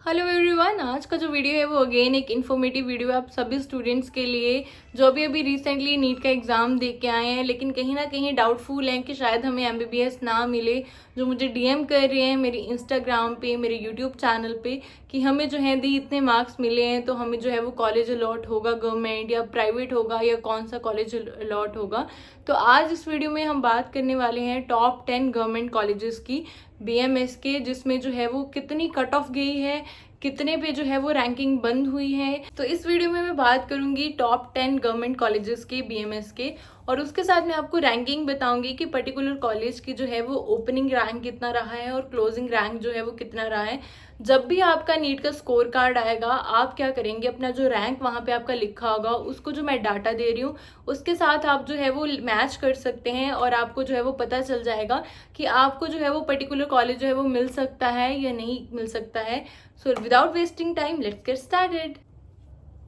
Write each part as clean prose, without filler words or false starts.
Hello everyone, आज का जो वीडियो है वो अगेन एक इन्फॉर्मेटिव वीडियो है आप सभी स्टूडेंट्स के लिए जो भी अभी रिसेंटली नीट का एग्ज़ाम दे के आए हैं, लेकिन कहीं ना कहीं डाउटफुल हैं कि शायद हमें एमबीबीएस ना मिले। जो मुझे डीएम कर रहे हैं मेरी इंस्टाग्राम पे, मेरे यूट्यूब चैनल पे कि हमें जो है दी इतने मार्क्स मिले हैं तो हमें जो है वो कॉलेज अलॉट होगा, गवर्नमेंट या प्राइवेट होगा या कौन सा कॉलेज अलॉट होगा। तो आज इस वीडियो में हम बात करने वाले हैं टॉप 10 गवर्नमेंट कॉलेजेस की बीएमएस के, जिसमें जो है वो कितनी कट ऑफ गई है, कितने पे जो है वो रैंकिंग बंद हुई है। तो इस वीडियो में मैं बात करूंगी टॉप 10 गवर्नमेंट कॉलेजेस के बीएमएस के, और उसके साथ मैं आपको रैंकिंग बताऊंगी कि पर्टिकुलर कॉलेज की जो है वो ओपनिंग रैंक कितना रहा है और क्लोजिंग रैंक जो है वो कितना रहा है। जब भी आपका नीट का स्कोर कार्ड आएगा आप क्या करेंगे, अपना जो रैंक वहाँ पे आपका लिखा होगा उसको जो मैं डाटा दे रही हूँ उसके साथ आप जो है वो मैच कर सकते हैं और आपको जो है वो पता चल जाएगा कि आपको जो है वो पर्टिकुलर कॉलेज जो है वो मिल सकता है या नहीं मिल सकता है। So without wasting time let's get started.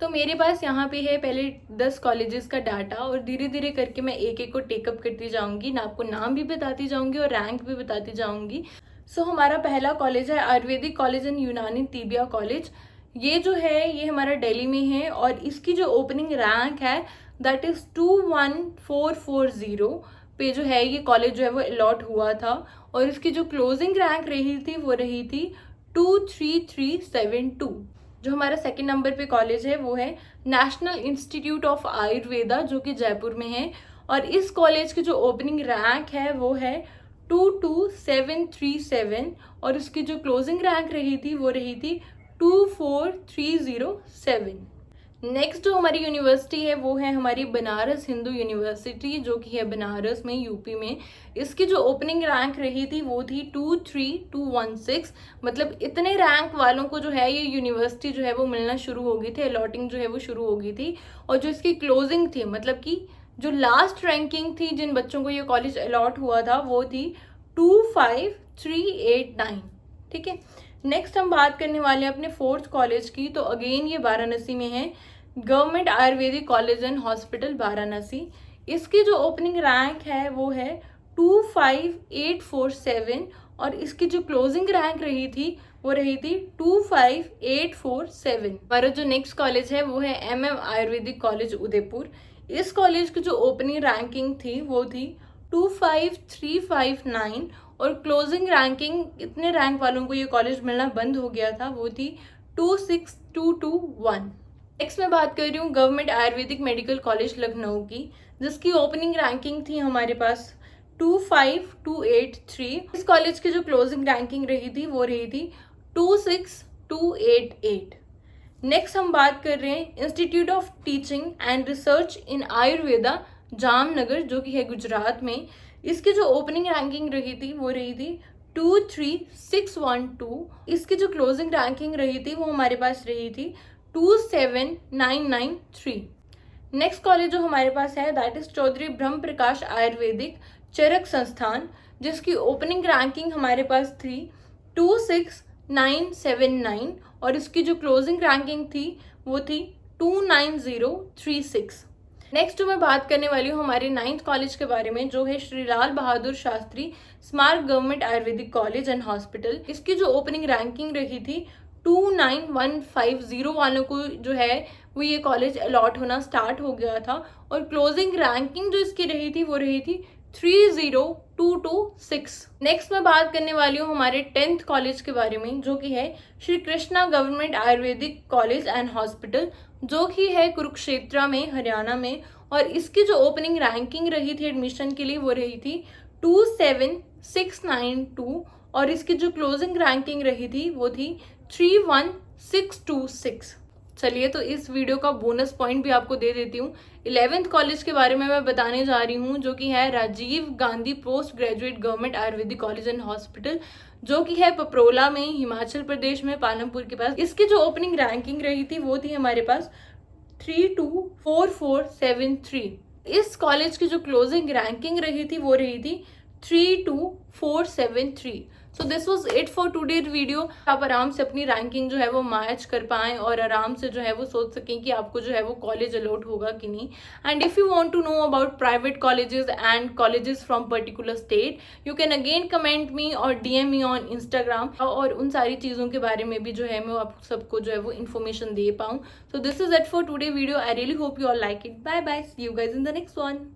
तो मेरे पास यहाँ पे है पहले 10 कॉलेजेस का डाटा और धीरे धीरे करके मैं एक एक को टेकअप करती जाऊंगी, ना आपको नाम भी बताती जाऊंगी और रैंक भी बताती जाऊंगी। सो हमारा पहला कॉलेज है आयुर्वेदिक कॉलेज एंड यूनानी तिबिया कॉलेज। ये जो है ये हमारा दिल्ली में है और इसकी जो ओपनिंग रैंक है दैट इज 21440 पे जो है ये कॉलेज जो है वो अलॉट हुआ था, और इसकी जो क्लोजिंग रैंक रही थी वो रही थी 23372। जो हमारा सेकंड नंबर पे कॉलेज है वो है नेशनल इंस्टीट्यूट ऑफ आयुर्वेदा जो कि जयपुर में है, और इस कॉलेज की जो ओपनिंग रैंक है वो है 22737 और इसकी जो क्लोजिंग रैंक रही थी वो रही थी 24307। नेक्स्ट जो हमारी यूनिवर्सिटी है वो है हमारी बनारस हिंदू यूनिवर्सिटी जो कि है बनारस में, यूपी में। इसकी जो ओपनिंग रैंक रही थी वो थी 23216। मतलब इतने रैंक वालों को जो है ये यूनिवर्सिटी जो है वो मिलना शुरू हो गई थी, अलॉटिंग जो है वो शुरू हो गई थी। और जो इसकी क्लोजिंग थी, मतलब कि जो लास्ट रैंकिंग थी जिन बच्चों को ये कॉलेज अलॉट हुआ था वो थी 25389। ठीक है, नेक्स्ट हम बात करने वाले हैं अपने फोर्थ कॉलेज की। तो अगेन ये वाराणसी में है, government Ayurvedic college and hospital Varanasi. इसकी जो ओपनिंग रैंक है वो है 25847 और इसकी जो क्लोजिंग रैंक रही थी वो रही थी 25847। हमारा जो नेक्स्ट कॉलेज है वो है एमएम आयुर्वेदिक कॉलेज उदयपुर। इस कॉलेज की जो ओपनिंग रैंकिंग थी वो थी 25359 और क्लोजिंग रैंकिंग, इतने रैंक वालों को ये कॉलेज मिलना बंद हो गया था, वो थी 26221। नेक्स्ट मैं बात कर रही हूँ government Ayurvedic medical college Lucknow की, जिसकी ओपनिंग रैंकिंग थी हमारे पास 25283। इस कॉलेज की जो क्लोजिंग रैंकिंग रही थी वो रही थी 26288। नेक्स्ट हम बात कर रहे हैं institute of teaching and research इन आयुर्वेदा जामनगर जो कि है गुजरात में। इसकी जो ओपनिंग रैंकिंग रही थी वो रही थी 23612। इसकी जो क्लोजिंग रैंकिंग रही थी वो हमारे पास रही थी 27993। नेक्स्ट कॉलेज जो हमारे पास है दैट इज चौधरी ब्रह्म प्रकाश आयुर्वेदिक चरक संस्थान, जिसकी ओपनिंग रैंकिंग हमारे पास थी 26979 और इसकी जो क्लोजिंग रैंकिंग थी वो थी 29036। नेक्स्ट जो मैं बात करने वाली हूँ हमारे 9th कॉलेज के बारे में, जो है श्री लाल बहादुर शास्त्री स्मारक government Ayurvedic college and hospital. इसकी जो ओपनिंग रैंकिंग रही थी 29150 वालों को जो है वो ये कॉलेज अलॉट होना स्टार्ट हो गया था, और क्लोजिंग रैंकिंग जो इसकी रही थी वो रही थी 30226। नेक्स्ट मैं बात करने वाली हूँ हमारे 10th कॉलेज के बारे में, जो कि है Shri Krishna government Ayurvedic college and hospital जो कि है कुरुक्षेत्र में, हरियाणा में। और इसकी जो ओपनिंग रैंकिंग रही थी एडमिशन के लिए वो रही थी 27692 और इसकी जो क्लोजिंग रैंकिंग रही थी वो थी 31626। चलिए, तो इस वीडियो का बोनस पॉइंट भी आपको दे देती हूँ। 11th कॉलेज के बारे में मैं बताने जा रही हूँ, जो कि है Rajiv Gandhi post graduate government Ayurvedic college and hospital जो कि है पपरोला में, हिमाचल प्रदेश में, पालमपुर के पास। इसकी जो ओपनिंग रैंकिंग रही थी वो थी हमारे पास 324473। इस कॉलेज की जो क्लोजिंग रैंकिंग रही थी वो रही थी 32473। So this was it for today video. आप आराम से अपनी रैंकिंग जो है वो मैच कर पाएँ और आराम से जो है वो सोच सकें कि आपको जो है वो कॉलेज अलॉट होगा कि नहीं। And if you want to know about private colleges and colleges from particular state, you can again comment me और DM मी ऑन इंस्टाग्राम, और उन सारी चीज़ों के बारे में भी जो है मैं आप सबको जो है वो इन्फॉर्मेशन दे पाऊँ। So this is it for today video. I really hope you all like it. Bye bye, see you guys in the next one.